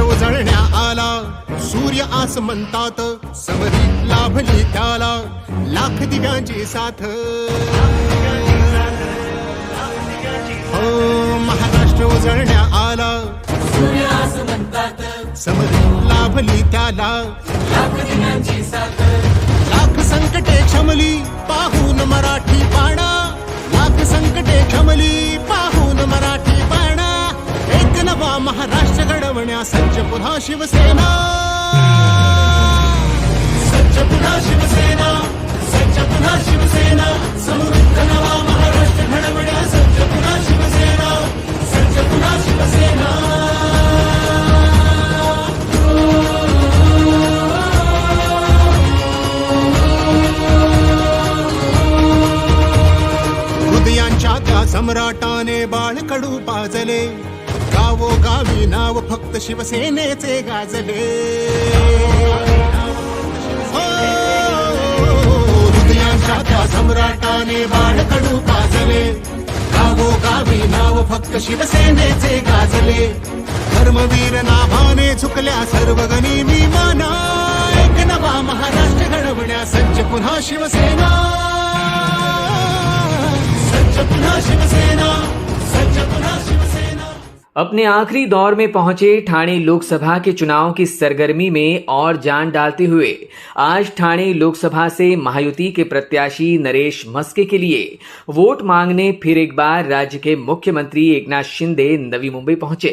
महाराष्ट्र उजळण्या आला, सूर्य आस म्हणतात, समरीत लाभली त्याला लाख दिव्यांची साथ. हो महाराष्ट्र उजळण्या आला, सूर्य आस म्हणतात, समरीत लाभली त्याला लाख दिव्यांची साथ. लाख संकटे क्षमली पाहून मराठी बाणा, लाख संकटे क्षमली पाहून मराठी बाणा. एक नवा महाराष्ट्र घडवण्या सज्ज पुन्हा शिवसेना, सज्ज पुन्हा शिवसेना, सज्ज पुन्हा शिवसेना. समृद्ध नवा महाराष्ट्र घडवण्या सज्ज पुन्हा शिवसेना, सज्ज पुन्हा शिवसेना. हृदयांच्या त्या सम्राटाने बाळकडू पाजले, गावोगावी नाव फक्त शिवसेनेचे गाजले. हो, हृदयांच्या त्या सम्राटाने बाळकडू पाजले, गावोगावी नाव फक्त शिवसेनेचे गाजले. धर्मवीर नाभाने झुकल्या सर्व गनिमी माना, एक नवा महाराष्ट्र घडवण्या सज्ज पुन्हा शिवसेना, सज्ज पुन्हा शिवसेना, सज्ज पुन्हा शिवसेना. अपने आखिरी दौर में पहुंचे ठाणे लोकसभा के चुनाव की सरगर्मी में और जान डालते हुए आज ठाणे लोकसभा से महायुति के प्रत्याशी नरेश मस्के के लिए वोट मांगने फिर एक बार राज्य के मुख्यमंत्री एकनाथ शिंदे नवी मुंबई पहुंचे.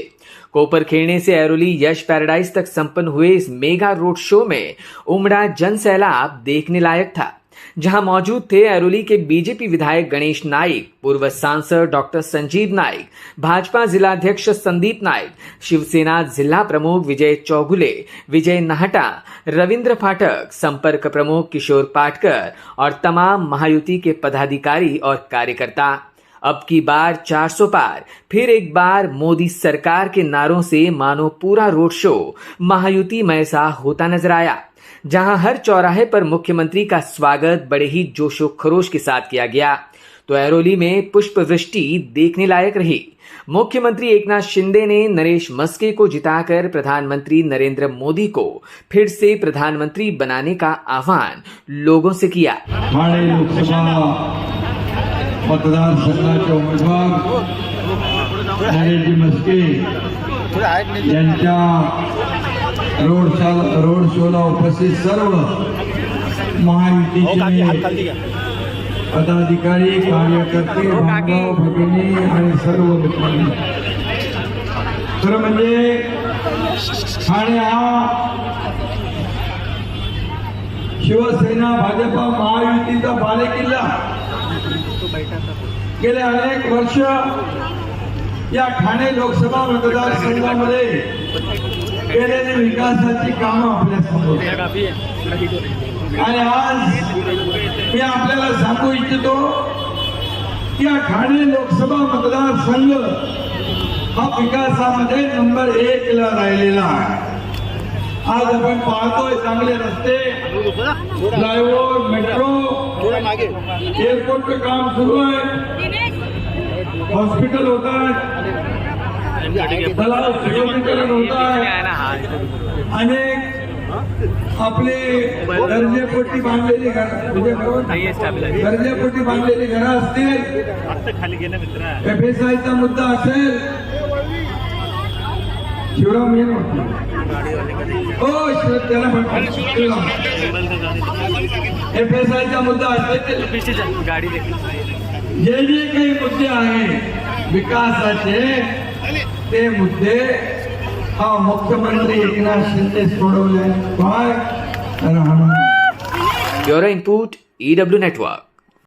कोपरखेड़े से ऐरोली यश पैराडाइज तक संपन्न हुए इस मेगा रोड शो में उमड़ा जन सैलाब देखने लायक था. जहां मौजूद थे ऐरोली के बीजेपी विधायक गणेश नाइक, पूर्व सांसद डॉक्टर संजीव नाइक, भाजपा जिलाध्यक्ष संदीप नाइक, शिवसेना जिला प्रमुख विजय चौगुले, विजय नाहटा, रविंद्र फाटक, संपर्क प्रमुख किशोर पाटकर और तमाम महायुति के पदाधिकारी और कार्यकर्ता. अब की बार 400 पार, फिर एक बार मोदी सरकार के नारों से मानो पूरा रोड शो महायुति मय सा होता नजर आया. जहां हर चौराहे पर मुख्यमंत्री का स्वागत बड़े ही जोशो खरोश के साथ किया गया, तो ऐरोली में पुष्प वृष्टि देखने लायक रही. मुख्यमंत्री एकनाथ शिंदे ने नरेश मस्के को जिताकर प्रधानमंत्री नरेंद्र मोदी को फिर से प्रधानमंत्री बनाने का आह्वान लोगों से किया. ठाणे लोकसभा मतदारसंघाचे उमेदवार नरेश मस्के यांच्या रोड शोला उपस्थित सर्व महायुतीचे पदाधिकारी, कार्यकर्ते, बांधव भगिनी आणि सर्व मित्रांनी, खरं म्हणजे ठाणे हा शिवसेना भाजपा महायुतीचा बालेकिल्ला. गेले अनेक वर्ष या ठाणे लोकसभा मतदारसंघामध्ये केलेली विकासाची कामं आपल्या समोर, आणि आज मी आपल्याला सांगू इच्छितो की या ठाणे लोकसभा मतदारसंघ हा विकासामध्ये नंबर 1 ला राहिलेला आहे. आज आपण पाहतोय चांगले रस्ते, फ्लायओव्हर, मेट्रो, एअरपोर्टचं काम सुरू आहे, हॉस्पिटल होत आहेत, तलाव सुशोभीकरण होत आहे, अनेक आपले गरजेपोटी बांधलेली गरजेपोटी बांधलेली घरं असतील, FSIचा मुद्दा असेल, शिवराम FSIचा मुद्दा असेल, जे जे काही मुद्दे आहेत विकासाचे, ते मुद्दे हा मुख्यमंत्री एकनाथ शिंदे सोडवले. Bureau input EW network.